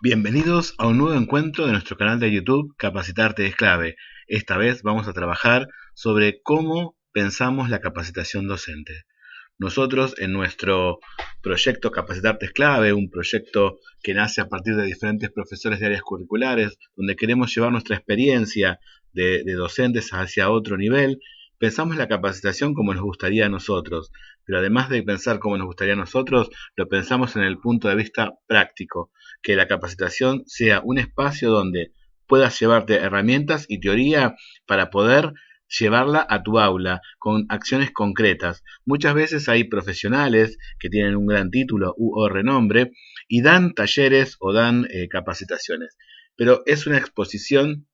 Bienvenidos a un nuevo encuentro de nuestro canal de YouTube Capacitarte es clave. Esta vez vamos a trabajar sobre cómo pensamos la capacitación docente. Nosotros en nuestro proyecto Capacitarte es clave, un proyecto que nace a partir de diferentes profesores de áreas curriculares, donde queremos llevar nuestra experiencia de docentes hacia otro nivel, pensamos la capacitación como nos gustaría a nosotros, pero además de pensar como nos gustaría a nosotros, lo pensamos en el punto de vista práctico, que la capacitación sea un espacio donde puedas llevarte herramientas y teoría para poder llevarla a tu aula con acciones concretas. Muchas veces hay profesionales que tienen un gran título o renombre y dan talleres o dan capacitaciones, pero es una exposición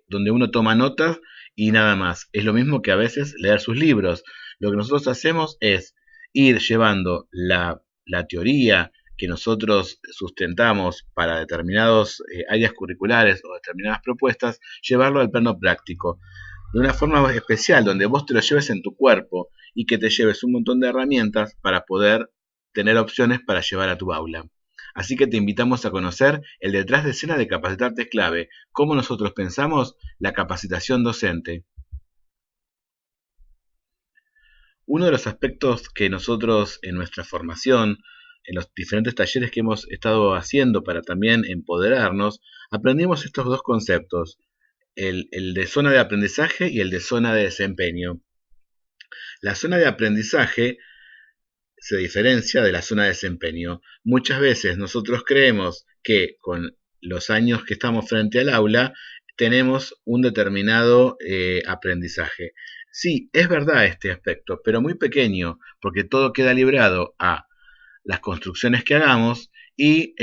donde uno toma notas y nada más. Es lo mismo que a veces leer sus libros. Lo que nosotros hacemos es ir llevando la teoría que nosotros sustentamos para determinadas áreas curriculares o determinadas propuestas, llevarlo al plano práctico de una forma especial, donde vos te lo lleves en tu cuerpo y que te lleves un montón de herramientas para poder tener opciones para llevar a tu aula. Así que te invitamos a conocer el detrás de escena de Capacitarte es clave, cómo nosotros pensamos la capacitación docente. Uno de los aspectos que nosotros en nuestra formación, en los diferentes talleres que hemos estado haciendo para también empoderarnos, aprendimos estos dos conceptos, el de zona de aprendizaje y el de zona de desempeño. La zona de aprendizaje se diferencia de la zona de desempeño. Muchas veces nosotros creemos que con los años que estamos frente al aula tenemos un determinado aprendizaje. Sí, es verdad este aspecto, pero muy pequeño, porque todo queda librado a las construcciones que hagamos y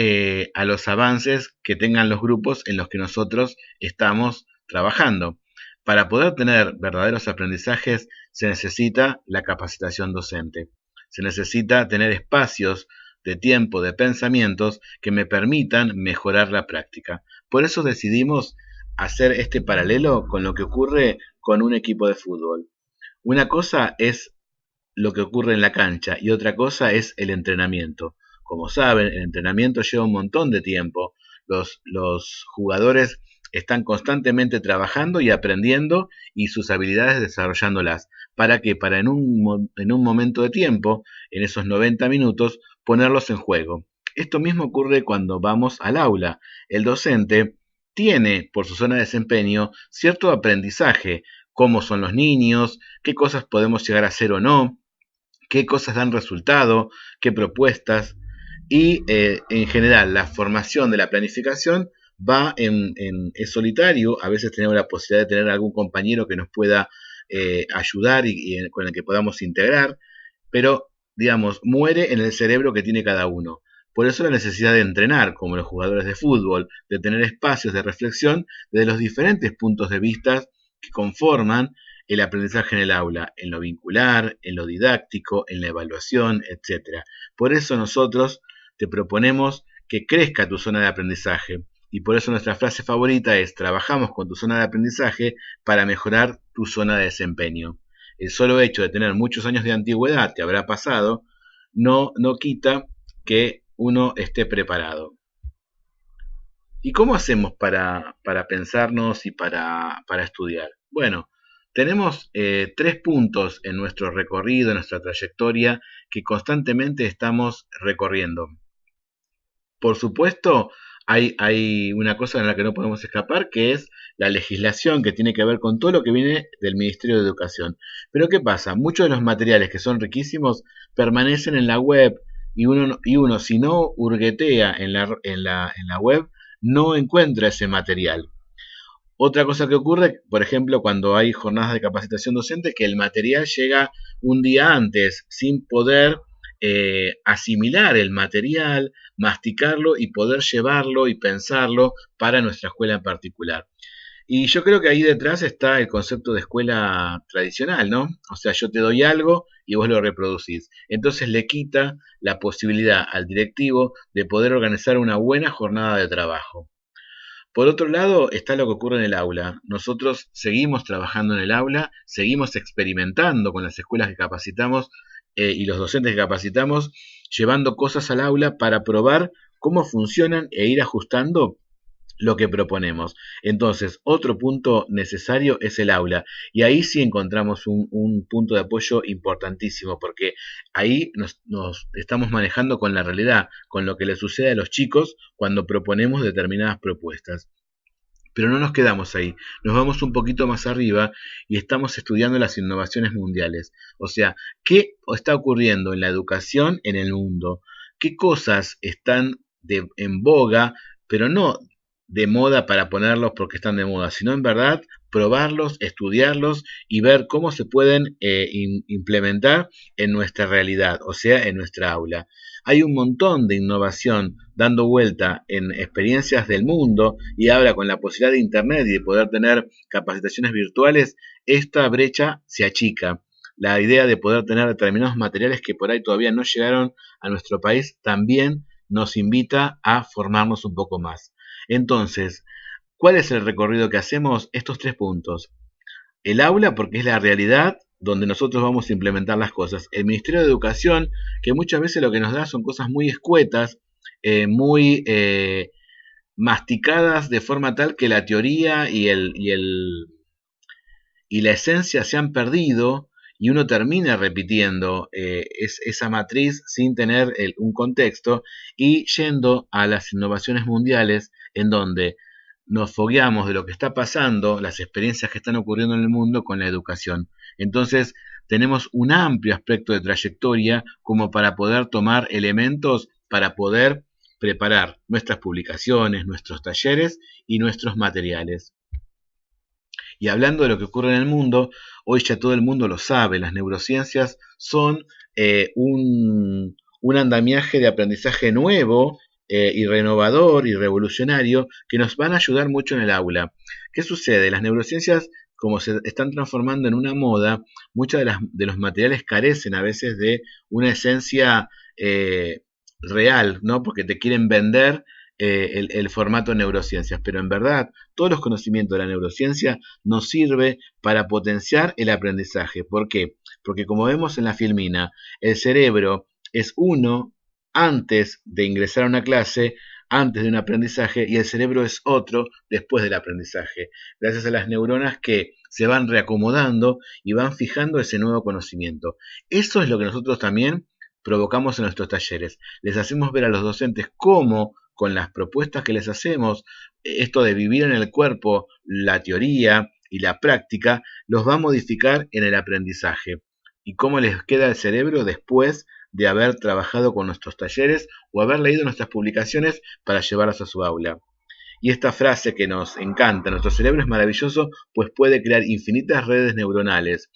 a los avances que tengan los grupos en los que nosotros estamos trabajando. Para poder tener verdaderos aprendizajes se necesita la capacitación docente. Se necesita tener espacios de tiempo, de pensamientos que me permitan mejorar la práctica. Por eso decidimos hacer este paralelo con lo que ocurre con un equipo de fútbol. Una cosa es lo que ocurre en la cancha y otra cosa es el entrenamiento. Como saben, el entrenamiento lleva un montón de tiempo. Los jugadores están constantemente trabajando y aprendiendo y sus habilidades desarrollándolas. ¿Para que Para en un momento de tiempo, en esos 90 minutos, ponerlos en juego. Esto mismo ocurre cuando vamos al aula. El docente tiene, por su zona de desempeño, cierto aprendizaje, cómo son los niños, qué cosas podemos llegar a hacer o no, qué cosas dan resultado, qué propuestas, y en general la formación de la planificación va es solitario. A veces tenemos la posibilidad de tener algún compañero que nos pueda ayudar y con el que podamos integrar, pero digamos, muere en el cerebro que tiene cada uno. Por eso la necesidad de entrenar, como los jugadores de fútbol, de tener espacios de reflexión de los diferentes puntos de vista que conforman el aprendizaje en el aula, en lo vincular, en lo didáctico, en la evaluación, etc. Por eso nosotros te proponemos que crezca tu zona de aprendizaje y por eso nuestra frase favorita es: trabajamos con tu zona de aprendizaje para mejorar tu zona de desempeño. El solo hecho de tener muchos años de antigüedad, te habrá pasado, no quita que uno esté preparado. ¿Y cómo hacemos para pensarnos y para estudiar? Bueno, tenemos tres puntos en nuestro recorrido, en nuestra trayectoria, que constantemente estamos recorriendo. Por supuesto, hay una cosa en la que no podemos escapar, que es la legislación, que tiene que ver con todo lo que viene del Ministerio de Educación. Pero ¿qué pasa? Muchos de los materiales que son riquísimos permanecen en la web y uno si no hurguetea en la web, no encuentra ese material. Otra cosa que ocurre, por ejemplo, cuando hay jornadas de capacitación docente, que el material llega un día antes sin poder asimilar el material, masticarlo y poder llevarlo y pensarlo para nuestra escuela en particular. Y yo creo que ahí detrás está el concepto de escuela tradicional, ¿no? O sea, yo te doy algo y vos lo reproducís. Entonces le quita la posibilidad al directivo de poder organizar una buena jornada de trabajo. Por otro lado está lo que ocurre en el aula. Nosotros seguimos trabajando en el aula, seguimos experimentando con las escuelas que capacitamos y los docentes que capacitamos, llevando cosas al aula para probar cómo funcionan e ir ajustando lo que proponemos. Entonces, otro punto necesario es el aula. Y ahí sí encontramos un punto de apoyo importantísimo, porque ahí nos estamos manejando con la realidad, con lo que le sucede a los chicos cuando proponemos determinadas propuestas. Pero no nos quedamos ahí, nos vamos un poquito más arriba y estamos estudiando las innovaciones mundiales. O sea, ¿qué está ocurriendo en la educación en el mundo? ¿Qué cosas están en boga, pero no de moda para ponerlos porque están de moda, sino en verdad probarlos, estudiarlos y ver cómo se pueden implementar en nuestra realidad, o sea, en nuestra aula? Hay un montón de innovación dando vuelta en experiencias del mundo y ahora con la posibilidad de Internet y de poder tener capacitaciones virtuales, esta brecha se achica. La idea de poder tener determinados materiales que por ahí todavía no llegaron a nuestro país también nos invita a formarnos un poco más. Entonces, ¿cuál es el recorrido que hacemos? Estos 3 puntos. El aula, porque es la realidad donde nosotros vamos a implementar las cosas. El Ministerio de Educación, que muchas veces lo que nos da son cosas muy escuetas, muy masticadas de forma tal que la teoría y la esencia se han perdido y uno termina repitiendo esa matriz sin tener un contexto y yendo a las innovaciones mundiales en donde nos fogueamos de lo que está pasando, las experiencias que están ocurriendo en el mundo con la educación. Entonces, tenemos un amplio aspecto de trayectoria como para poder tomar elementos para poder preparar nuestras publicaciones, nuestros talleres y nuestros materiales. Y hablando de lo que ocurre en el mundo, hoy ya todo el mundo lo sabe, las neurociencias son un andamiaje de aprendizaje nuevo y renovador y revolucionario que nos van a ayudar mucho en el aula. ¿Qué sucede? Las neurociencias, como se están transformando en una moda, muchos de los materiales carecen a veces de una esencia real, ¿no? Porque te quieren vender el formato neurociencias, pero en verdad todos los conocimientos de la neurociencia nos sirve para potenciar el aprendizaje. ¿Por qué? Porque como vemos en la filmina, el cerebro es uno antes de ingresar a una clase, antes de un aprendizaje, y el cerebro es otro después del aprendizaje, gracias a las neuronas que se van reacomodando y van fijando ese nuevo conocimiento. Eso es lo que nosotros también provocamos en nuestros talleres. Les hacemos ver a los docentes cómo, con las propuestas que les hacemos, esto de vivir en el cuerpo, la teoría y la práctica, los va a modificar en el aprendizaje. Y cómo les queda el cerebro después de haber trabajado con nuestros talleres o haber leído nuestras publicaciones para llevarlas a su aula. Y esta frase que nos encanta, nuestro cerebro es maravilloso, pues puede crear infinitas redes neuronales.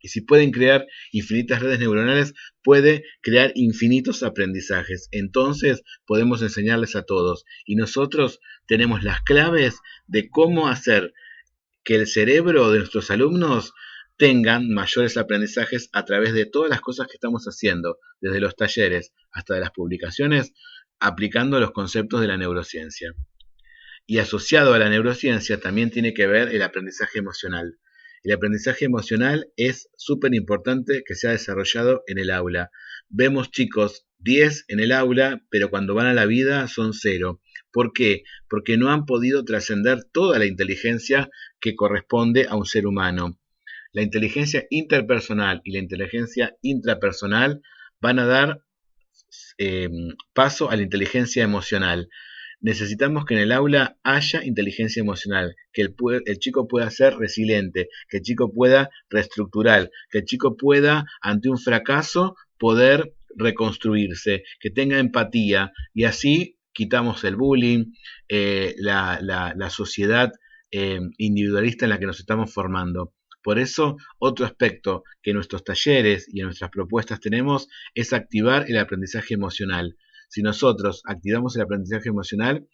Y si pueden crear infinitas redes neuronales, puede crear infinitos aprendizajes. Entonces podemos enseñarles a todos. Y nosotros tenemos las claves de cómo hacer que el cerebro de nuestros alumnos tengan mayores aprendizajes a través de todas las cosas que estamos haciendo, desde los talleres hasta de las publicaciones, aplicando los conceptos de la neurociencia. Y asociado a la neurociencia también tiene que ver el aprendizaje emocional. El aprendizaje emocional es súper importante que sea desarrollado en el aula. Vemos chicos 10 en el aula, pero cuando van a la vida son 0. ¿Por qué? Porque no han podido trascender toda la inteligencia que corresponde a un ser humano. La inteligencia interpersonal y la inteligencia intrapersonal van a dar paso a la inteligencia emocional. Necesitamos que en el aula haya inteligencia emocional, que el chico pueda ser resiliente, que el chico pueda reestructurar, que el chico pueda, ante un fracaso, poder reconstruirse, que tenga empatía y así quitamos el bullying, la sociedad individualista en la que nos estamos formando. Por eso, otro aspecto que en nuestros talleres y en nuestras propuestas tenemos es activar el aprendizaje emocional. Si nosotros activamos el aprendizaje emocional,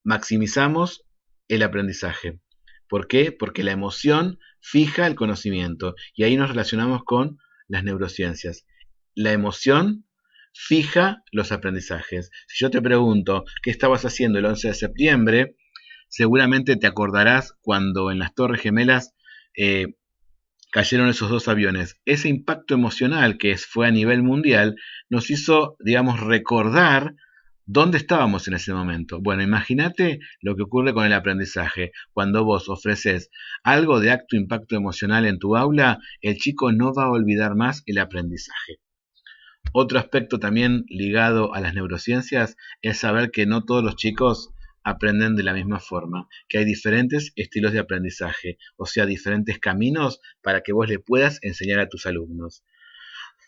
maximizamos el aprendizaje. ¿Por qué? Porque la emoción fija el conocimiento y ahí nos relacionamos con las neurociencias. La emoción fija los aprendizajes. Si yo te pregunto qué estabas haciendo el 11 de septiembre, seguramente te acordarás cuando en las Torres Gemelas cayeron esos 2 aviones. Ese impacto emocional que fue a nivel mundial nos hizo, digamos, recordar ¿Dónde estábamos en ese momento? Bueno, imagínate lo que ocurre con el aprendizaje. Cuando vos ofreces algo de acto impacto emocional en tu aula, el chico no va a olvidar más el aprendizaje. Otro aspecto también ligado a las neurociencias es saber que no todos los chicos aprenden de la misma forma, que hay diferentes estilos de aprendizaje, o sea, diferentes caminos para que vos le puedas enseñar a tus alumnos.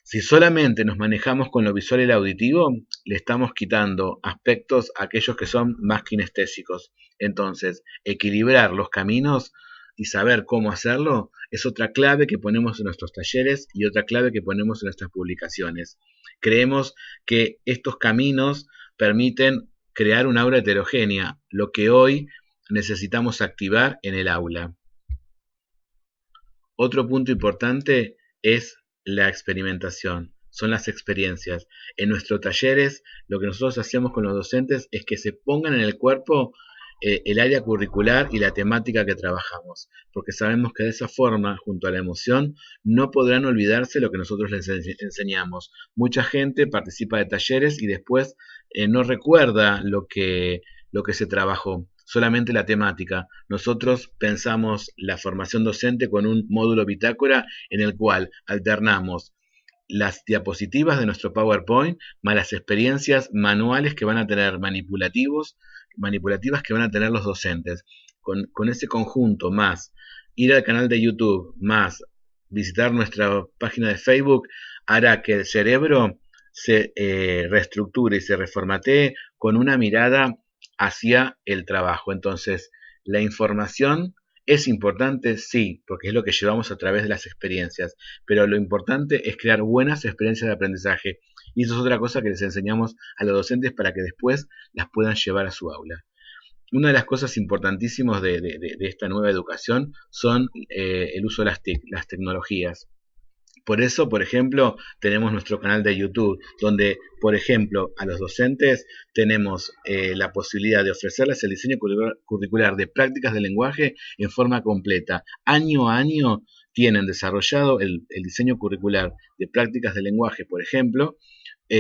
Si solamente nos manejamos con lo visual y el auditivo, le estamos quitando aspectos a aquellos que son más kinestésicos. Entonces, equilibrar los caminos y saber cómo hacerlo es otra clave que ponemos en nuestros talleres y otra clave que ponemos en nuestras publicaciones. Creemos que estos caminos permiten crear un aula heterogénea, lo que hoy necesitamos activar en el aula. Otro punto importante es la experimentación, son las experiencias. En nuestros talleres, lo que nosotros hacemos con los docentes es que se pongan en el cuerpo el área curricular y la temática que trabajamos, porque sabemos que de esa forma, junto a la emoción, no podrán olvidarse lo que nosotros les enseñamos. Mucha gente participa de talleres y después no recuerda lo que se trabajó, solamente la temática. Nosotros pensamos la formación docente con un módulo bitácora en el cual alternamos las diapositivas de nuestro PowerPoint más las experiencias manuales que van a tener manipulativas que van a tener los docentes. Con ese conjunto más ir al canal de YouTube más visitar nuestra página de Facebook hará que el cerebro se reestructure y se reformatee con una mirada hacia el trabajo. Entonces, la información es importante, sí, porque es lo que llevamos a través de las experiencias, pero lo importante es crear buenas experiencias de aprendizaje. Y eso es otra cosa que les enseñamos a los docentes para que después las puedan llevar a su aula. Una de las cosas importantísimas de esta nueva educación son el uso de las tecnologías. Por eso, por ejemplo, tenemos nuestro canal de YouTube, donde, por ejemplo, a los docentes tenemos la posibilidad de ofrecerles el diseño curricular de prácticas de lenguaje en forma completa. Año a año tienen desarrollado el diseño curricular de prácticas de lenguaje, por ejemplo,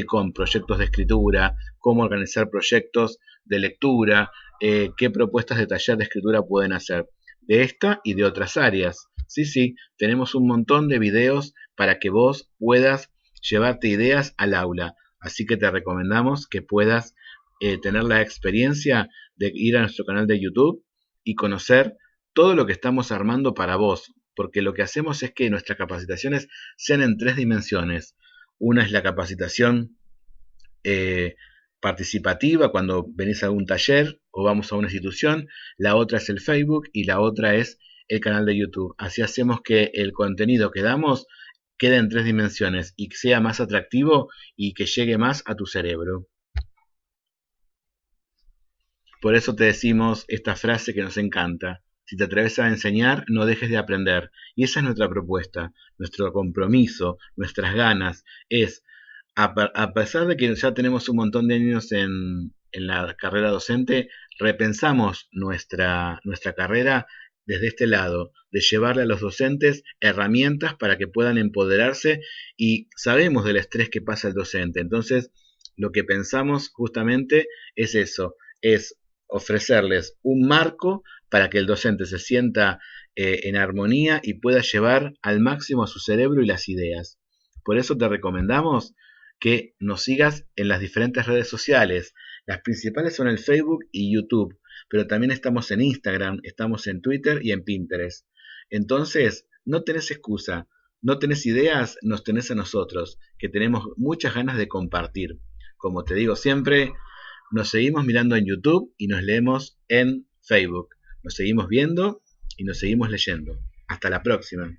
con proyectos de escritura, cómo organizar proyectos de lectura, qué propuestas de taller de escritura pueden hacer de esta y de otras áreas. Sí, sí, tenemos un montón de videos para que vos puedas llevarte ideas al aula. Así que te recomendamos que puedas tener la experiencia de ir a nuestro canal de YouTube y conocer todo lo que estamos armando para vos, porque lo que hacemos es que nuestras capacitaciones sean en 3 dimensiones. Una es la capacitación participativa cuando venís a algún taller o vamos a una institución, la otra es el Facebook y la otra es el canal de YouTube. Así hacemos que el contenido que damos quede en 3 dimensiones y que sea más atractivo y que llegue más a tu cerebro. Por eso te decimos esta frase que nos encanta. Si te atreves a enseñar, no dejes de aprender. Y esa es nuestra propuesta, nuestro compromiso, nuestras ganas. Es, a pesar de que ya tenemos un montón de años en la carrera docente, repensamos nuestra carrera desde este lado, de llevarle a los docentes herramientas para que puedan empoderarse y sabemos del estrés que pasa el docente. Entonces, lo que pensamos justamente es eso, es ofrecerles un marco para que el docente se sienta en armonía y pueda llevar al máximo a su cerebro y las ideas. Por eso te recomendamos que nos sigas en las diferentes redes sociales. Las principales son el Facebook y YouTube, pero también estamos en Instagram, estamos en Twitter y en Pinterest. Entonces, no tenés excusa, no tenés ideas, nos tenés a nosotros, que tenemos muchas ganas de compartir. Como te digo siempre, nos seguimos mirando en YouTube y nos leemos en Facebook. Nos seguimos viendo y nos seguimos leyendo. Hasta la próxima.